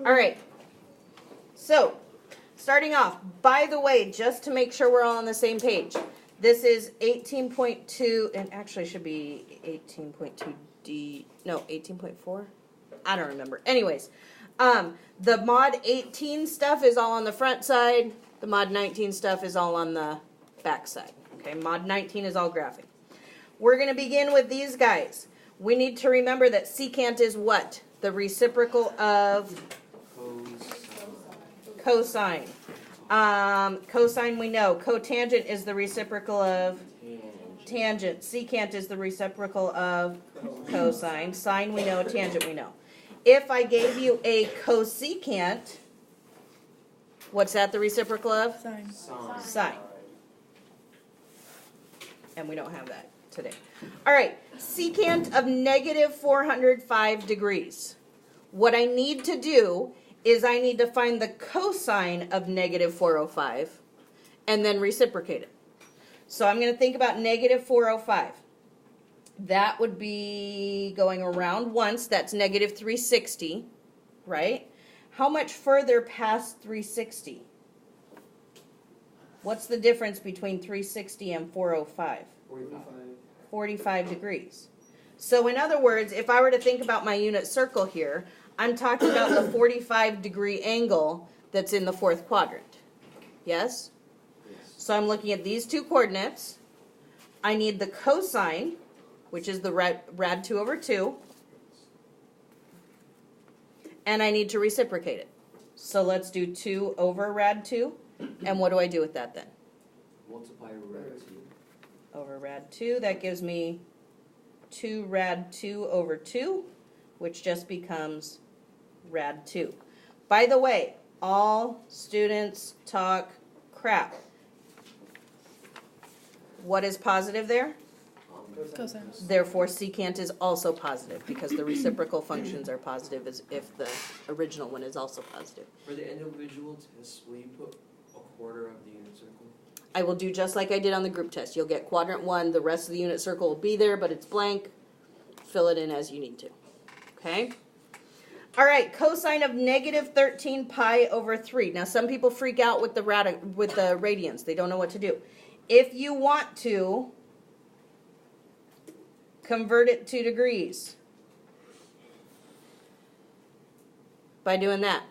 All right. So, starting off, by the way, just to make sure we're all on the same page, this is 18.2, and actually should be 18.2D, no, 18.4? I don't remember. Anyways, the mod 18 stuff is all on the front side. The mod 19 stuff is all on the back side. Okay, mod 19 is all graphing. We're going to begin with these guys. We need to remember that secant is what? The reciprocal of cosine. Cosine we know. Cotangent is the reciprocal of tangent. Secant is the reciprocal of cosine. Sine we know. Tangent we know. If I gave you a cosecant, what's that the reciprocal of? Sine. Sine. And we don't have that today. All right. Secant of negative 405 degrees. What I need to do is I need to find the cosine of negative 405 and then reciprocate it. So I'm going to think about negative 405. That would be going around once. That's negative 360, right? How much further past 360? What's the difference between 360 and 405? 45 degrees. So in other words, if I were to think about my unit circle here, I'm talking about the 45 degree angle that's in the fourth quadrant. Yes? So I'm looking at these two coordinates. I need the cosine, which is the rad 2 over 2. And I need to reciprocate it. So let's do 2 over rad 2. And what do I do with that then? Multiply rad 2. Over rad 2. That gives me 2 rad 2 over 2, which just becomes rad 2. By the way, all students talk crap. What is positive there? Cosine. Therefore, secant is also positive because the reciprocal functions are positive as if the original one is also positive. For the individual tests, will you put a quarter of the unit circle? I will do just like I did on the group test. You'll get quadrant 1. The rest of the unit circle will be there, but it's blank. Fill it in as you need to. Okay? All right, cosine of negative 13 pi over 3. Now, some people freak out with the radians. They don't know what to do. If you want to convert it to degrees by doing that.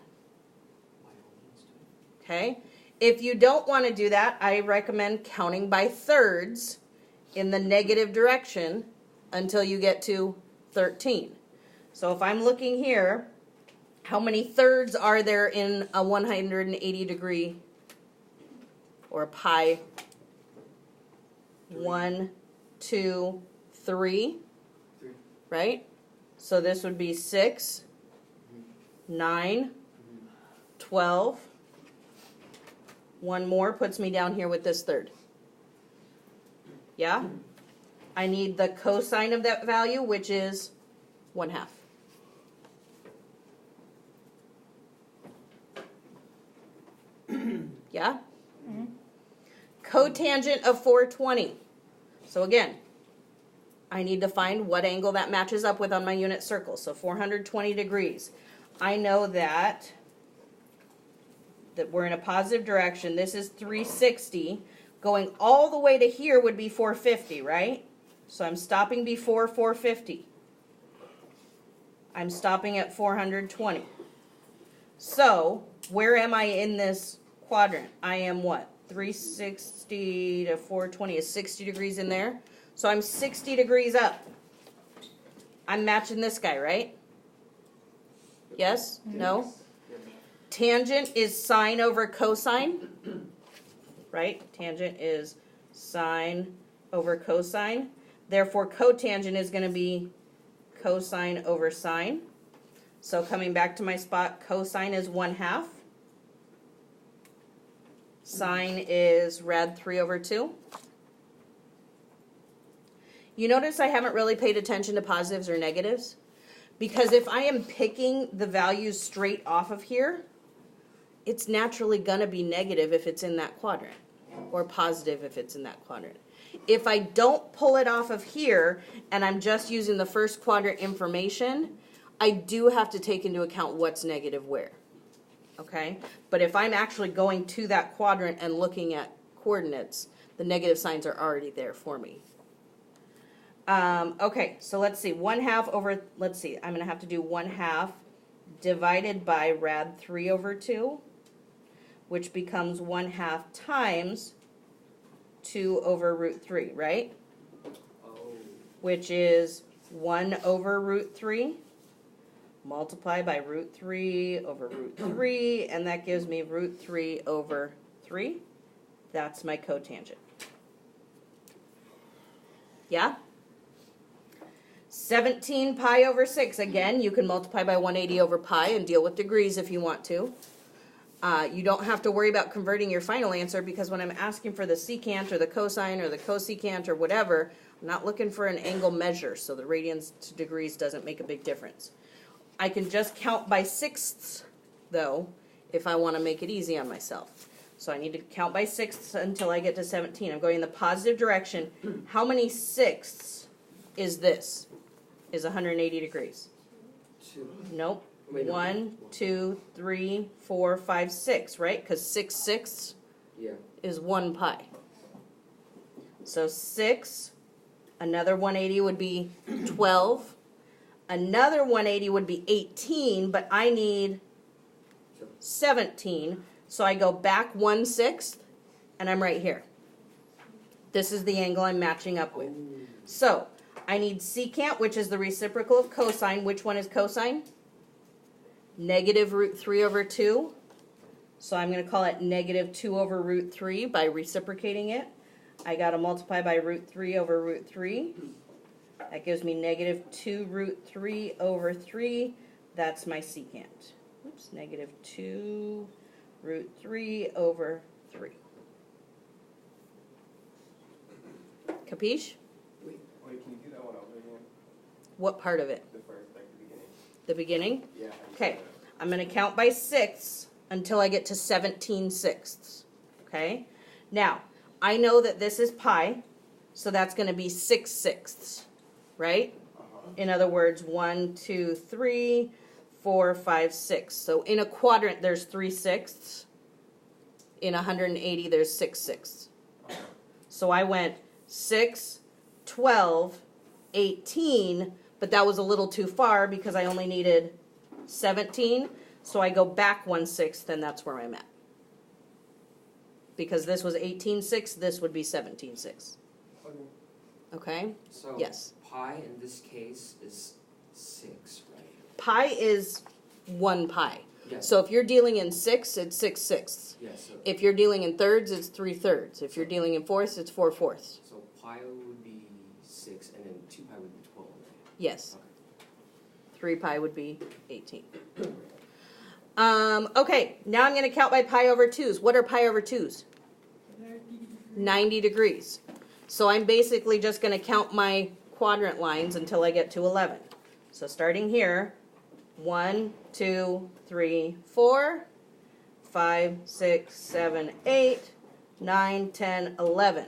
Okay? If you don't want to do that, I recommend counting by thirds in the negative direction until you get to 13. So if I'm looking here, how many thirds are there in a 180 degree or a pi? 1, 2, 3, right? So this would be 6, 9, 12. One more puts me down here with this third. Yeah? I need the cosine of that value, which is 1/2. Yeah? Mm-hmm. Cotangent of 420. So again, I need to find what angle that matches up with on my unit circle. So 420 degrees. I know that we're in a positive direction. This is 360. Going all the way to here would be 450, right? So I'm stopping before 450. I'm stopping at 420. So where am I in this quadrant? I am what? 360 to 420 is 60 degrees in there. So I'm 60 degrees up. I'm matching this guy, right? Yes? No? Tangent is sine over cosine, right? Tangent is sine over cosine. Therefore, cotangent is going to be cosine over sine. So coming back to my spot, cosine is 1/2. Sine is rad 3 over 2. You notice I haven't really paid attention to positives or negatives? Because if I am picking the values straight off of here, it's naturally going to be negative if it's in that quadrant, or positive if it's in that quadrant. If I don't pull it off of here, and I'm just using the first quadrant information, I do have to take into account what's negative where. Okay? But if I'm actually going to that quadrant and looking at coordinates, the negative signs are already there for me. Okay, so let's see. 1/2 over, let's see, I'm going to have to do 1/2 divided by rad 3 over 2, which becomes 1/2 times 2 over root 3, right? Oh. Which is 1 over root 3, multiply by root 3 over root 3, and that gives me root 3 over 3. That's my cotangent. Yeah? 17 pi over 6. Again, you can multiply by 180 over pi and deal with degrees if you want to. You don't have to worry about converting your final answer because when I'm asking for the secant or the cosine or the cosecant or whatever, I'm not looking for an angle measure, so the radians to degrees doesn't make a big difference. I can just count by sixths, though, if I want to make it easy on myself. So I need to count by sixths until I get to 17. I'm going in the positive direction. How many sixths is this? Is 180 degrees? 2. Nope. Wait, no. 1, 2, 3, 4, 5, 6, right? Because 6 sixths Yeah. is 1 pi. So 6, another 180 would be 12. Another 180 would be 18, but I need 17. So I go back 1/6, and I'm right here. This is the angle I'm matching up with. So I need secant, which is the reciprocal of cosine. Which one is cosine? Negative root 3 over 2. So I'm going to call it negative 2 over root 3 by reciprocating it. I got to multiply by root 3 over root 3. That gives me negative 2 root 3 over 3. That's my secant. Oops, negative 2 root 3 over 3. Capiche? Wait, can you do that one over again? What part of it? The first, like the beginning. The beginning? Yeah. Okay, I'm going to count by sixths until I get to 17 sixths. Okay? Now, I know that this is pi, so that's going to be 6 sixths, right? In other words, 1, 2, 3, 4, 5, 6. So in a quadrant, there's 3 sixths. In 180, there's 6 sixths. So I went 6, 12, 18, but that was a little too far because I only needed 17. So I go back 1/6, and that's where I'm at. Because this was 18/6, this would be 17/6. Okay. Okay? So Yes. pi in this case is 6, right? Pi is 1 pi. Yes. So if you're dealing in 6, it's 6 sixths. Yeah, so, If you're dealing in thirds, it's 3 thirds. If you're dealing in fourths, it's 4 fourths. so pi would be 6, and then 2 pi would be 12, right? Yes. Okay. 3 pi would be 18. Okay, now I'm going to count by pi over 2's. What are pi over 2's? 90 degrees. So I'm basically just going to count my quadrant lines until I get to 11. So starting here, 1, 2, 3, 4, 5, 6, 7, 8, 9, 10, 11.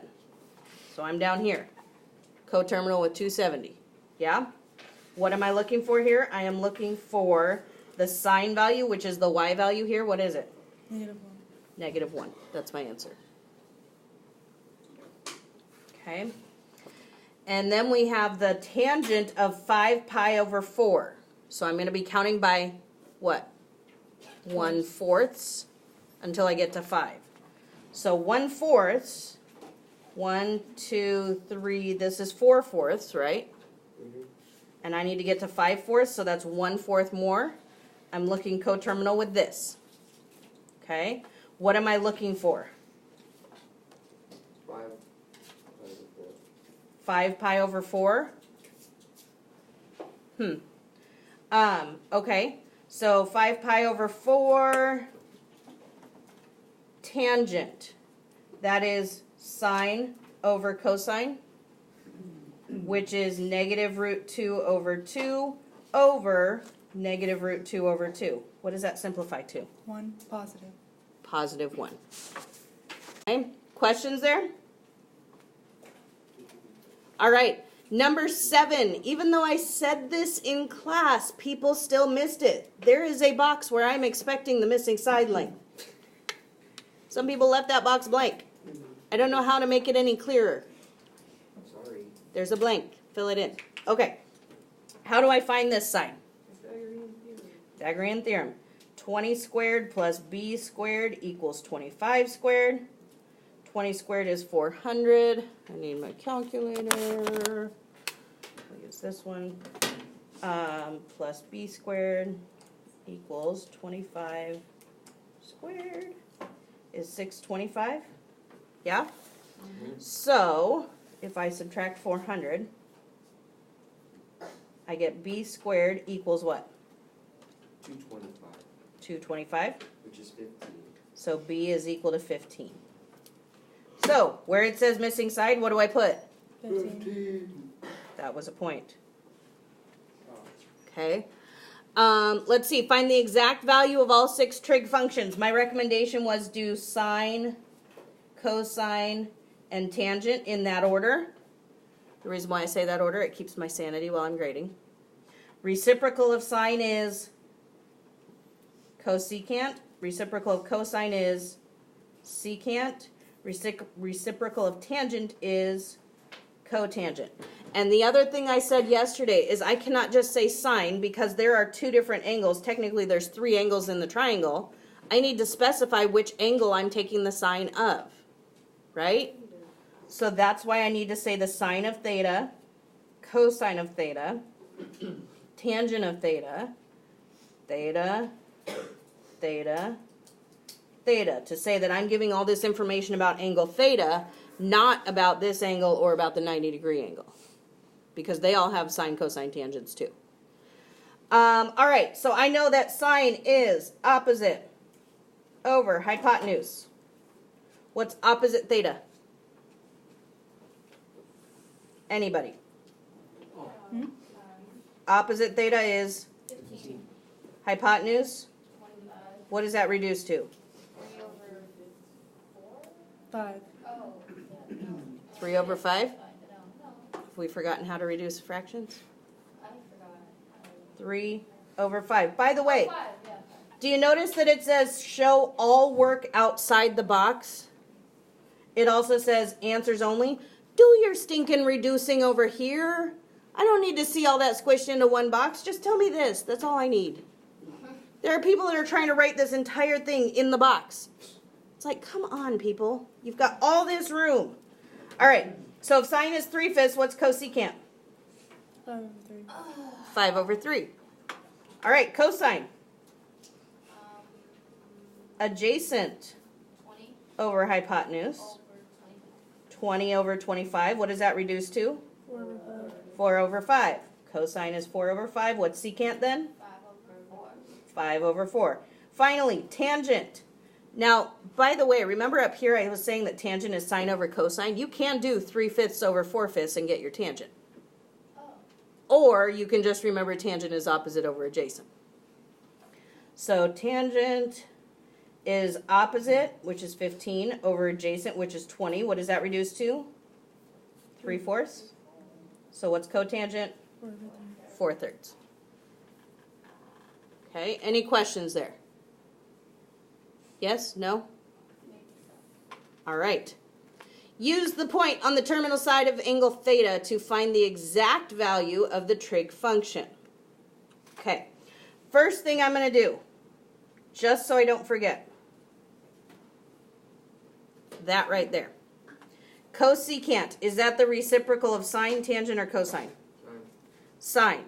So I'm down here. Coterminal with 270. Yeah? What am I looking for here? I am looking for the sine value, which is the y value here. What is it? -1. -1. That's my answer. Okay. And then we have the tangent of 5 pi over 4. So I'm going to be counting by what? 1/4 until I get to 5. So 1/4, 1, 2, 3, this is 4/4, right? Mm-hmm. And I need to get to 5/4, so that's 1/4 more. I'm looking coterminal with this. Okay? What am I looking for? 5 5 pi over 4? Okay. So 5 pi over 4 tangent. That is sine over cosine, which is negative root 2 over 2 over negative root 2 over 2. What does that simplify to? 1 positive. Positive 1. Okay. Questions there? All right. Number 7, even though I said this in class, people still missed it. There is a box where I'm expecting the missing side length. Some people left that box blank. I don't know how to make it any clearer. Sorry. There's a blank. Fill it in. Okay. How do I find this sign? Pythagorean theorem. 20 squared plus b squared equals 25 squared. 20 squared is 400. I need my calculator. I'll use this one. Plus b squared equals 25 squared is 625. Yeah? So, if I subtract 400, I get b squared equals what? 225, 225. which is 15. So b is equal to 15. So, where it says missing side, what do I put? 15. That was a point. Oh, Okay. Let's see. Find the exact value of all 6 trig functions. My recommendation was do sine, cosine, and tangent in that order. The reason why I say that order, it keeps my sanity while I'm grading. Reciprocal of sine is cosecant. Reciprocal of cosine is secant. Reciprocal of tangent is cotangent. And the other thing I said yesterday is I cannot just say sine because there are 2 different angles. Technically, there's 3 angles in the triangle. I need to specify which angle I'm taking the sine of, right? So that's why I need to say the sine of theta, cosine of theta, tangent of theta, theta, theta, theta, to say that I'm giving all this information about angle theta, not about this angle or about the 90-degree angle, because they all have sine, cosine, tangents too. All right, so I know that sine is opposite over hypotenuse. What's opposite theta? Anybody? Oh, Opposite theta is 15. hypotenuse. 25. What does that reduce to? 3 over 4? 5. Oh, yeah, no. 3 over 5? No. Have we forgotten how to reduce fractions? I forgot. 3 over 5. By the way, 5, yeah. do you notice that it says show all work outside the box? It also says answers only. Do your stinking reducing over here. I don't need to see all that squished into one box. Just tell me this. That's all I need. There are people that are trying to write this entire thing in the box. It's like, come on, people. You've got all this room. All right. So if sine is 3/5, what's cosecant? 5 over 3. 5 over 3. All right, cosine. Adjacent 20 over hypotenuse. over 20 over 25. What does that reduce to? 4 over 5. 4 over 5. Cosine is 4 over 5. What's secant then? 5 over 4. 5 over 4. Finally, tangent. Now, by the way, remember up here I was saying that tangent is sine over cosine? You can do 3/5 over 4/5 and get your tangent. Oh. Or you can just remember tangent is opposite over adjacent. So tangent is opposite, which is 15, over adjacent, which is 20. What does that reduce to? 3/4. So what's cotangent? 4 over 3. 4/3. Okay, any questions there? Yes? No? All right. Use the point on the terminal side of angle theta to find the exact value of the trig function. Okay, first thing I'm going to do, just so I don't forget, that right there. Cosecant, is that the reciprocal of sine, tangent, or cosine? Sine.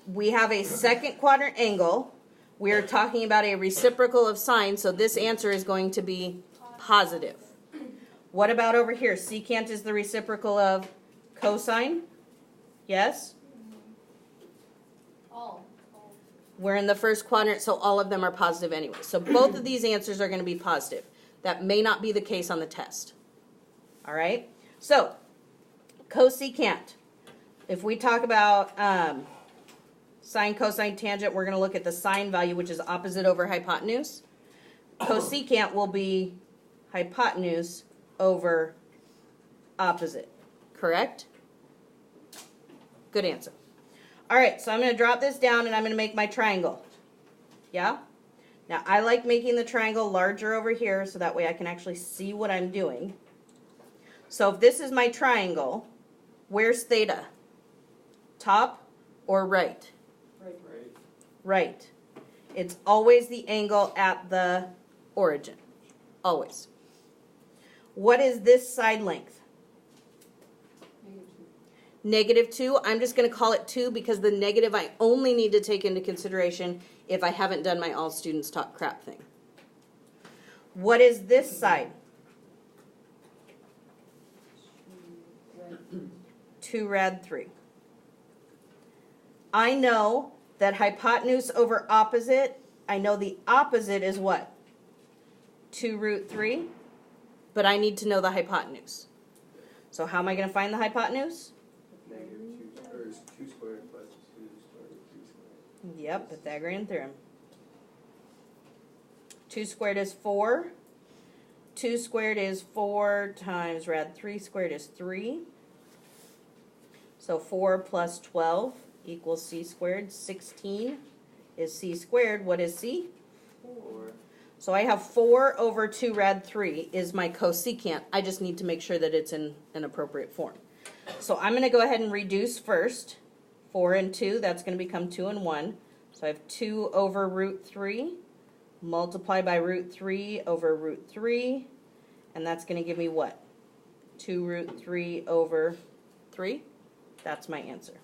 We have a second quadrant angle. We are talking about a reciprocal of sine, so this answer is going to be positive. What about over here? Secant is the reciprocal of cosine? Yes? All. We're in the first quadrant, so all of them are positive anyway. So both of these answers are going to be positive. That may not be the case on the test. All right? So, cosecant. If we talk about sine, cosine, tangent, we're going to look at the sine value, which is opposite over hypotenuse. Cosecant will be hypotenuse over opposite. Correct? Good answer. All right, so I'm going to drop this down and I'm going to make my triangle. Yeah? Now, I like making the triangle larger over here so that way I can actually see what I'm doing. So if this is my triangle, where's theta? Top or right? Right. Right. It's always the angle at the origin. Always. What is this side length? -2. I'm just going to call it 2 because the negative I only need to take into consideration if I haven't done my all students talk crap thing. What is this side? 2 rad 3. I know that hypotenuse over opposite, I know the opposite is what? 2 root 3, but I need to know the hypotenuse. So how am I going to find the hypotenuse? -2 squared plus 2 squared, 3 squared. Yep, Pythagorean theorem. 2 squared is 4. 2 squared is 4 times rad 3 squared is 3. So 4 plus 12 equals c squared. 16 is c squared. What is c? 4. So I have 4 over 2 rad 3 is my cosecant. I just need to make sure that it's in an appropriate form. So I'm going to go ahead and reduce first. 4 and 2, that's going to become 2 and 1. So I have 2 over root 3, multiply by root 3 over root 3, and that's going to give me what? 2 root 3 over 3? That's my answer.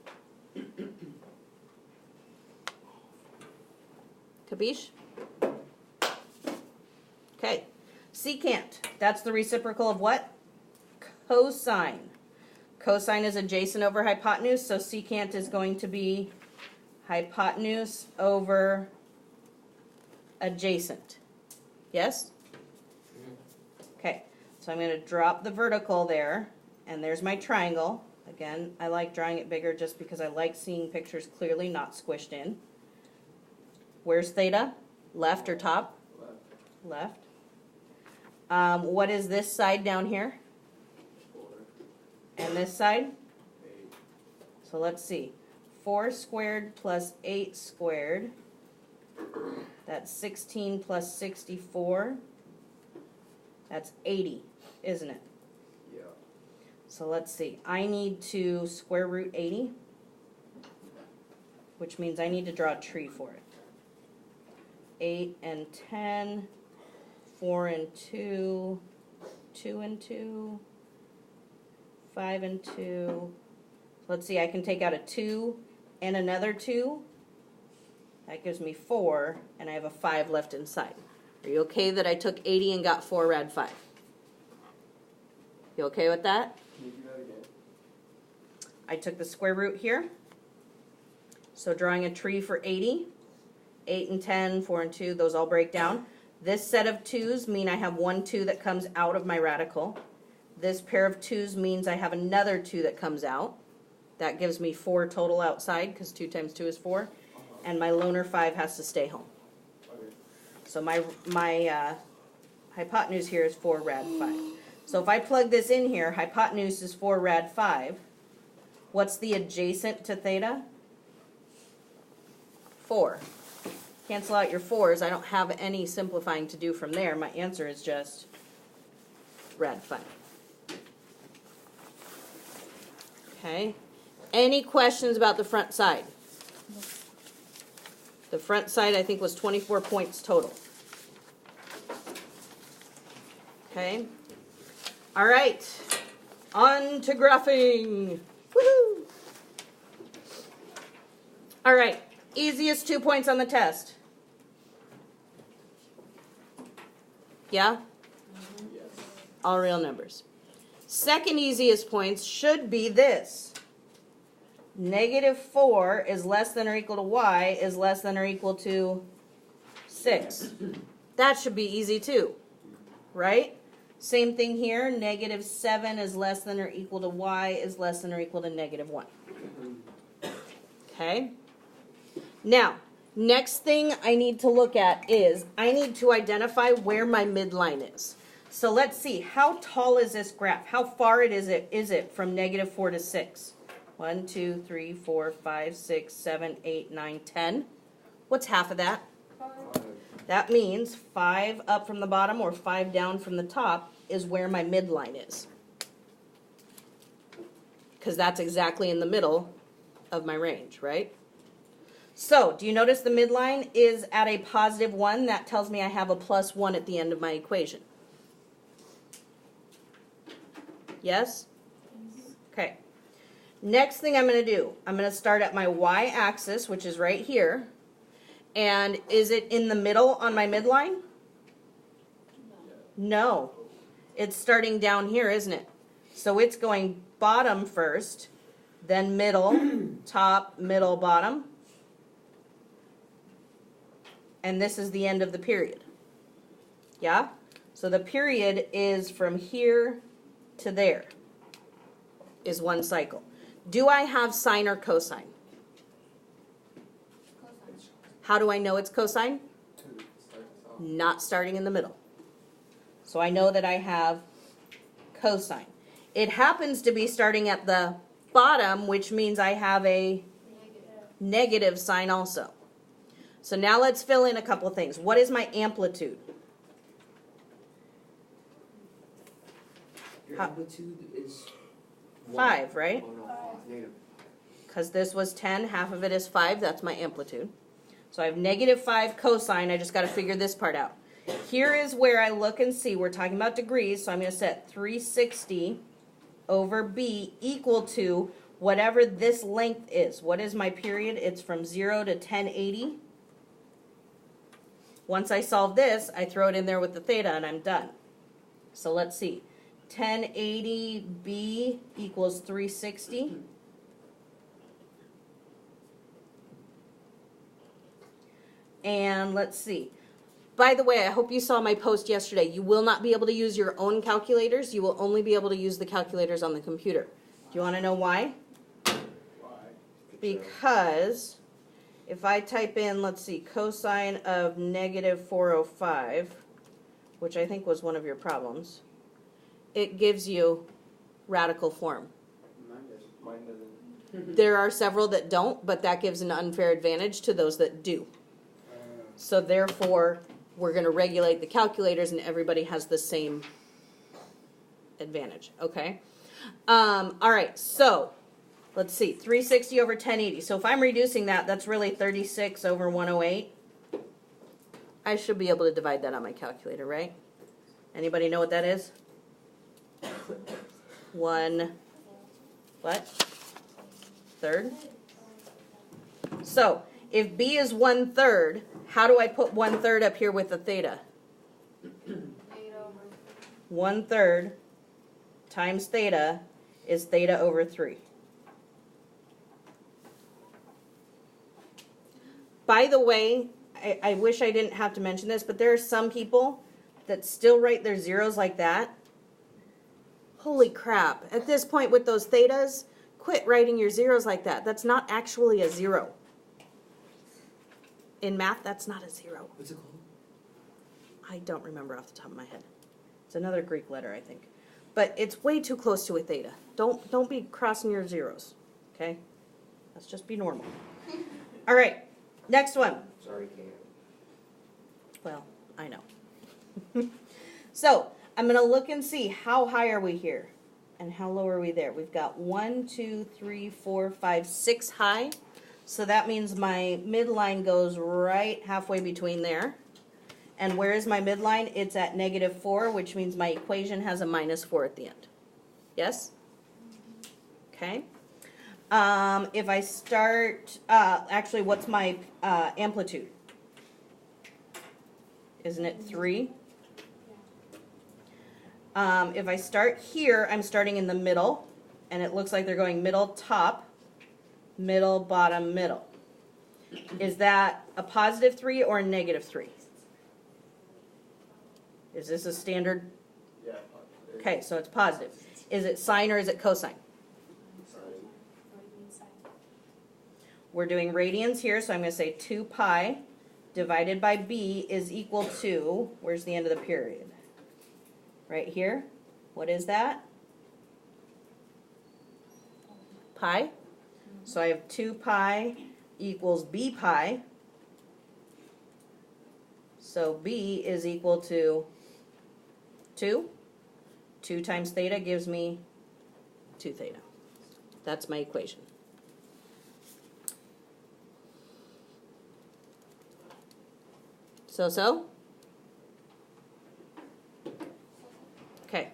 Capiche? Okay. Secant, that's the reciprocal of what? Cosine. Cosine is adjacent over hypotenuse, so secant is going to be hypotenuse over adjacent. Yes? Okay, so I'm going to drop the vertical there, and there's my triangle. Again, I like drawing it bigger just because I like seeing pictures clearly, not squished in. Where's theta? Left or top? Left. Left. What is this side down here? 4. And this side? 8. So let's see. 4 squared plus 8 squared. That's 16 plus 64. That's 80, isn't it? Yeah. So let's see. I need to square root 80, which means I need to draw a tree for it. 8 and 10, 4 and 2, 2 and 2, 5 and 2. Let's see, I can take out a 2 and another 2. That gives me 4, and I have a 5 left inside. Are you okay that I took 80 and got 4 rad 5? You okay with that? Can you do that again? I took the square root here. So drawing a tree for 80. 8 and 10, 4 and 2, those all break down. This set of 2's mean I have 1 2 that comes out of my radical. This pair of 2's means I have another 2 that comes out. That gives me 4 total outside, because 2 times 2 is 4. And my loner 5 has to stay home. Okay. So my hypotenuse here is 4 rad 5. So if I plug this in here, hypotenuse is 4 rad 5. What's the adjacent to theta? 4. Cancel out your 4's. I don't have any simplifying to do from there. My answer is just rad 5. Okay. Any questions about the front side? The front side, I think, was 24 points total. Okay. All right. On to graphing. Woohoo! All right. Easiest 2 points on the test. Yeah? Yes. All real numbers. Second easiest points should be this. -4 is less than or equal to y is less than or equal to 6. That should be easy too, right? Same thing here. -7 is less than or equal to y is less than or equal to -1. Okay? Now, next thing I need to look at is I need to identify where my midline is. So let's see. How tall is this graph? How far is it from -4 to 6? 1, 2, 3, 4, 5, 6, 7, 8, 9, 10. What's half of that? 5. That means 5 up from the bottom or 5 down from the top is where my midline is. Because that's exactly in the middle of my range, right? So, do you notice the midline is at a positive 1? That tells me I have a plus 1 at the end of my equation. Yes? Okay. Next thing I'm going to do, I'm going to start at my y-axis, which is right here. And is it in the middle on my midline? No. It's starting down here, isn't it? So it's going bottom first, then middle, top, middle, bottom. And this is the end of the period. Yeah? So the period is from here to there, is one cycle. Do I have sine or cosine? Cosine. How do I know it's cosine? To start us off. Not starting in the middle. So I know that I have cosine. It happens to be starting at the bottom, which means I have a negative sign also. So now let's fill in a couple things. What is my amplitude? Your How- amplitude is 5, right? Oh, no, negative. Because this was 10, half of it is 5, that's my amplitude. So I have negative 5 cosine, I just got to figure this part out. Here is where I look and see, we're talking about degrees, so I'm going to set 360 over b equal to whatever this length is. What is my period? It's from 0 to 1080. Once I solve this, I throw it in there with the theta and I'm done. So let's see. 1080b equals 360. And let's see. By the way, I hope you saw my post yesterday. You will not be able to use your own calculators. You will only be able to use the calculators on the computer. Do you want to know why? Why? Because if I type in, let's see, cosine of negative 405, which I think was one of your problems, it gives you radical form. Mine doesn't. There are several that don't, but that gives an unfair advantage to those that do. So therefore, we're going to regulate the calculators and everybody has the same advantage, okay? All right, so let's see, 360 over 1080. So if I'm reducing that, that's really 36 over 108. I should be able to divide that on my calculator, right? Anybody know what that is? 1, what? Third? So, if b is 1/3, how do I put 1/3 up here with the theta? 1/3 times theta is theta over 3. By the way, I wish I didn't have to mention this, but there are some people that still write their zeros like that. Holy crap. At this point with those thetas, quit writing your zeros like that. That's not actually a 0. In math, that's not a 0. What's it called? I don't remember off the top of my head. It's another Greek letter, I think. But it's way too close to a theta. Don't be crossing your zeros, okay? Let's just be normal. All right, next one. Sorry, Cam. Well, I know. So, I'm going to look and see how high are we here and how low are we there. We've got 1, 2, 3, 4, 5, 6 high. So that means my midline goes right halfway between there. And where is my midline? It's at negative 4, which means my equation has a minus 4 at the end. Yes? Okay. If I start, actually, what's my amplitude? Isn't it 3? If I start here, I'm starting in the middle, and it looks like they're going middle, top, middle, bottom, middle. Is that a positive 3 or a negative 3? Is this a standard? Yeah. Okay, so it's positive. Is it sine or is it cosine? We're doing radians here, so I'm going to say 2 pi divided by b is equal to, where's the end of the period? Right here. What is that? Pi? So I have 2 pi equals b pi. So b is equal to 2. 2 times theta gives me 2 theta. That's my equation. So? Okay.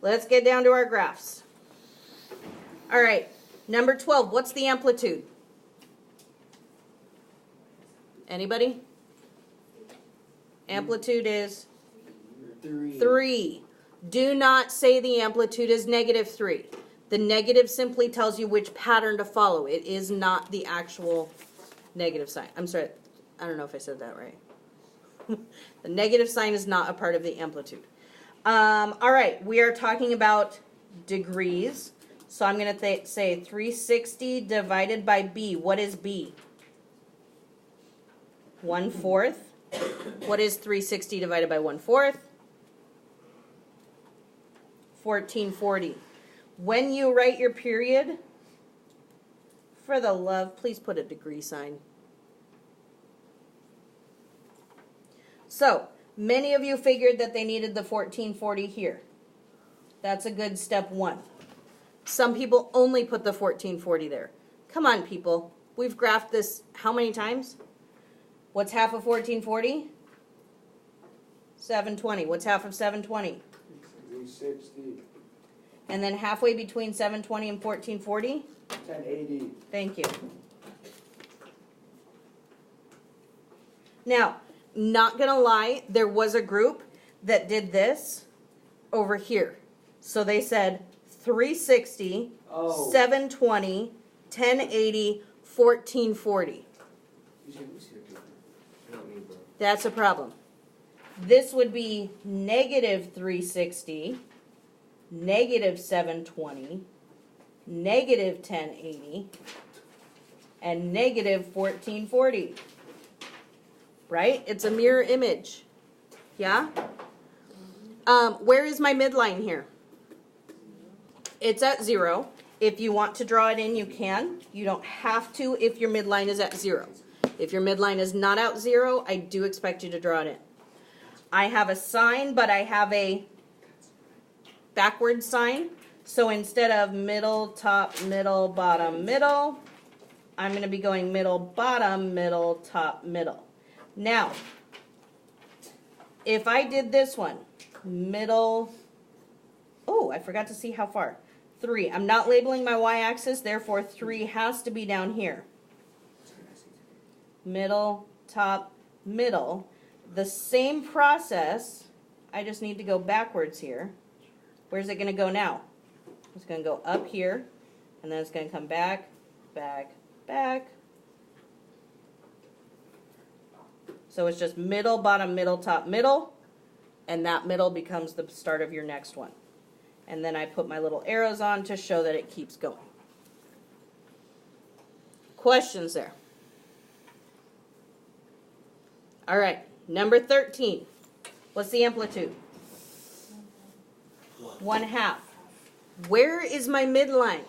Let's get down to our graphs. All right. Number 12, what's the amplitude? Anybody? Amplitude is 3. Do not say the amplitude is -3. The negative simply tells you which pattern to follow. It is not the actual negative sign. I'm sorry. I don't know if I said that right. The negative sign is not a part of the amplitude. All right. We are talking about degrees. So I'm going to say 360 divided by b. What is b? 1/4. What is 360 divided by 1/4? 1440. When you write your period, for the love, please put a degree sign. So, many of you figured that they needed the 1440 here. That's a good step 1. Some people only put the 1440 there. Come on, people. We've graphed this how many times? What's half of 1440? 720. What's half of 720? 360. And then halfway between 720 and 1440? 1080. Thank you. Now, not gonna lie, there was a group that did this over here. So they said 360, 720, 1080, 1440. That's a problem. This would be -360, -720, -1080, and -1440. Right? It's a mirror image. Yeah? Where is my midline here? It's at 0. If you want to draw it in, you can. You don't have to if your midline is at 0. If your midline is not at 0, I do expect you to draw it in. I have a sign, but I have a backward sign. So instead of middle, top, middle, bottom, middle, I'm going to be going middle, bottom, middle, top, middle. Now, if I did this one, middle, oh, I forgot to see how far. 3. I'm not labeling my y-axis, therefore 3 has to be down here. Middle, top, middle. The same process, I just need to go backwards here. Where's it going to go now? It's going to go up here, and then it's going to come back, back, back. So it's just middle, bottom, middle, top, middle, and that middle becomes the start of your next one. And then I put my little arrows on to show that it keeps going. Questions there? All right, number 13. What's the amplitude? 1/2. Where is my midline?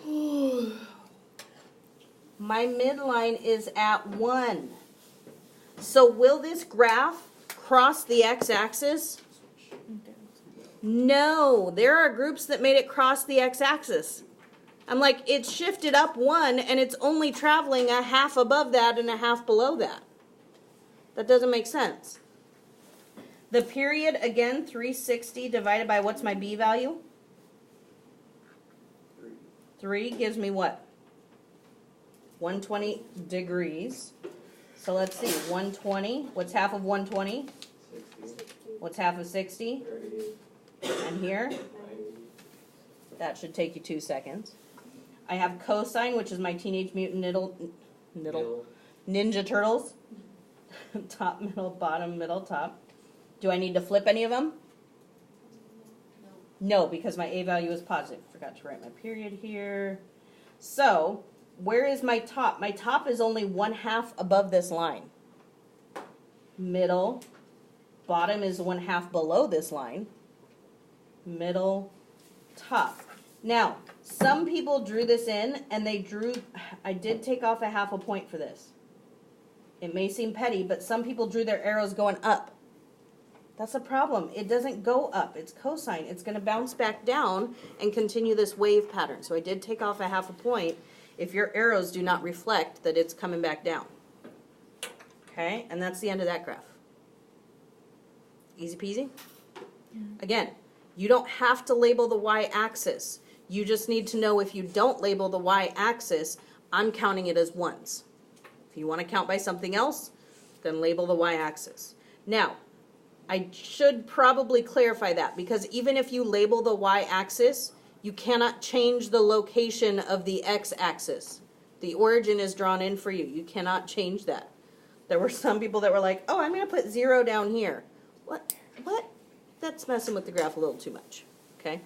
My midline is at 1. So will this graph cross the x-axis? No, there are groups that made it cross the x-axis. I'm like, it's shifted up 1 and it's only traveling a half above that and a half below that. That doesn't make sense. The period, again, 360 divided by what's my b value? 3 gives me what? 120 degrees. So let's see, 120. What's half of 120? 60. What's half of 60? 30. And here? 90. That should take you 2 seconds. I have cosine, which is my Teenage Mutant Ninja Turtles. Top, middle, bottom, middle, top. Do I need to flip any of them? No, because my a value is positive. Forgot to write my period here. So, where is my top? My top is only 1/2 above this line. Middle. Bottom is 1/2 below this line. Middle, top. Now, some people drew this in, and I did take off a half a point for this. It may seem petty, but some people drew their arrows going up. That's a problem. It doesn't go up. It's cosine. It's going to bounce back down and continue this wave pattern. So I did take off a half a point if your arrows do not reflect that it's coming back down. Okay, and that's the end of that graph. Easy peasy? Again, you don't have to label the y-axis. You just need to know if you don't label the y-axis, I'm counting it as ones. If you want to count by something else, then label the y-axis. Now, I should probably clarify that, because even if you label the y-axis, you cannot change the location of the x-axis. The origin is drawn in for you. You cannot change that. There were some people that were like, oh, I'm going to put 0 down here. What? That's messing with the graph a little too much. Okay?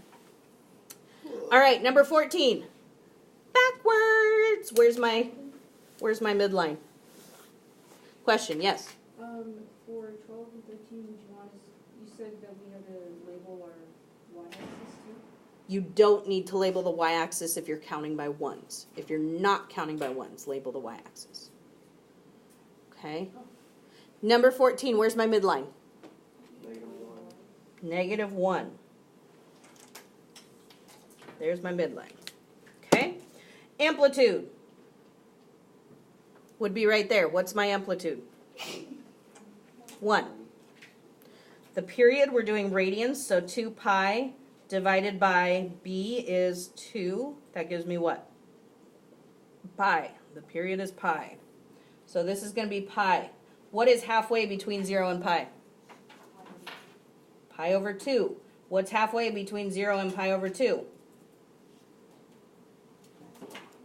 All right, number 14. Backwards. Where's my midline? Question, yes. For 12 and 13, you said that we have to label our y-axis too? You don't need to label the y-axis if you're counting by ones. If you're not counting by ones, label the y-axis. Okay? Number 14, where's my midline? -1. -1. There's my midline. Okay? Amplitude would be right there. What's my amplitude? 1. The period, we're doing radians, so 2 pi divided by b is 2. That gives me what? Pi. The period is pi. So this is going to be pi. What is halfway between 0 and pi? Pi over 2. What's halfway between 0 and pi over 2?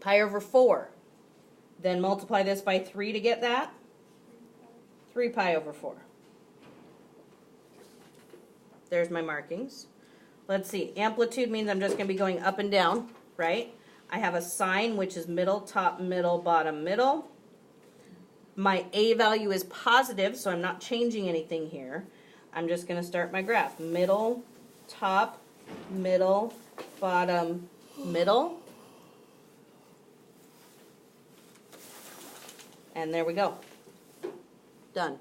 Pi over 4. Then multiply this by 3 to get that. 3 pi over 4. There's my markings. Let's see. Amplitude means I'm just going to be going up and down, right? I have a sign, which is middle, top, middle, bottom, middle. My A value is positive, so I'm not changing anything here. I'm just going to start my graph. Middle, top, middle, bottom, middle. And there we go. Done.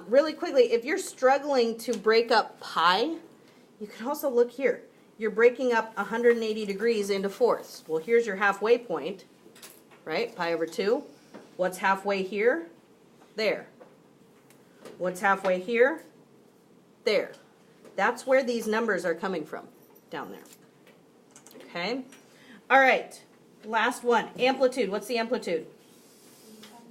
Really quickly, if you're struggling to break up pi, you can also look here. You're breaking up 180 degrees into fourths. Well, here's your halfway point, right? Pi over 2. What's halfway here? There. What's halfway here? There. That's where these numbers are coming from, down there. Okay? All right. Last one. Amplitude. What's the amplitude?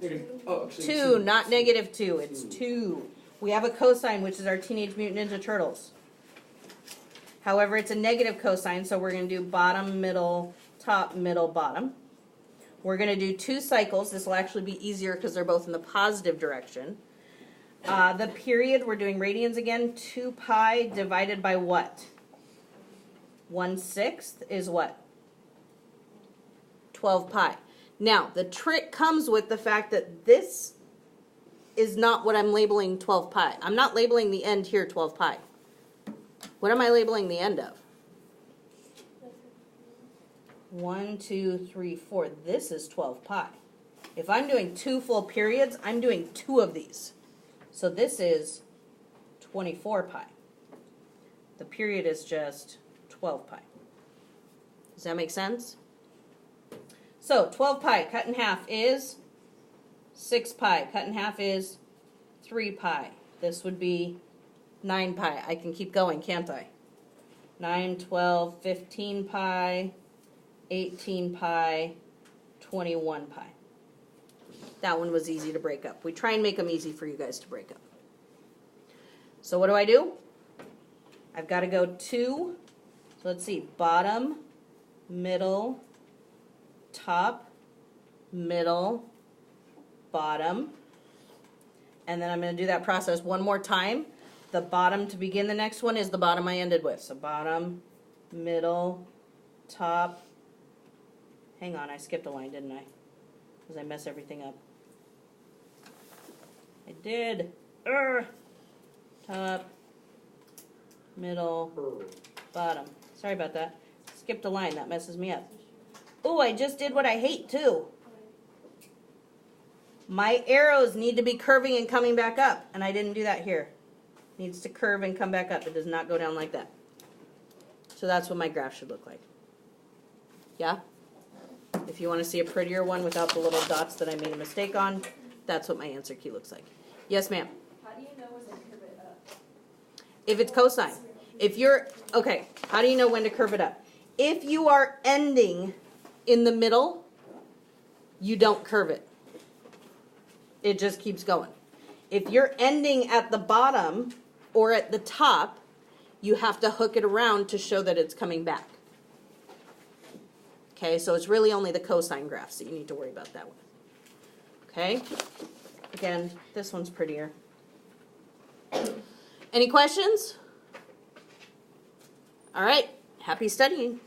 Actually, 2, not -2. It's 2. We have a cosine, which is our Teenage Mutant Ninja Turtles. However, it's a negative cosine, so we're going to do bottom, middle, top, middle, bottom. We're going to do 2 cycles. This will actually be easier because they're both in the positive direction. The period, we're doing radians again. 2 pi divided by what? 1/6 is what? 12 pi. Now, the trick comes with the fact that this is not what I'm labeling 12 pi. I'm not labeling the end here 12 pi. What am I labeling the end of? 1, 2, 3, 4. This is 12 pi. If I'm doing 2 full periods, I'm doing 2 of these. So this is 24 pi. The period is just 12 pi. Does that make sense? So 12 pi cut in half is 6 pi. Cut in half is 3 pi. This would be 9 pi. I can keep going, can't I? 9, 12, 15 pi, 18 pi, 21 pi. That one was easy to break up. We try and make them easy for you guys to break up. So what do? I've got to go 2. So let's see. Bottom, middle, top, middle, bottom. And then I'm going to do that process one more time. The bottom to begin the next one is the bottom I ended with. So bottom, middle, top. Hang on, I skipped a line, didn't I? Because I mess everything up. I did. Top, middle, bottom. Sorry about that. Skipped a line. That messes me up. Oh, I just did what I hate too. My arrows need to be curving and coming back up, and I didn't do that here. Needs to curve and come back up. It does not go down like that. So that's what my graph should look like. Yeah? If you want to see a prettier one without the little dots that I made a mistake on, that's what my answer key looks like. Yes, ma'am? How do you know when to curve it up? If it's cosine. If you're, okay, how do you know when to curve it up? If you are ending in the middle, you don't curve it. It just keeps going. If you're ending at the bottom or at the top, you have to hook it around to show that it's coming back. Okay, so it's really only the cosine graphs that you need to worry about that one. Okay? Again, this one's prettier. Any questions? All right, happy studying.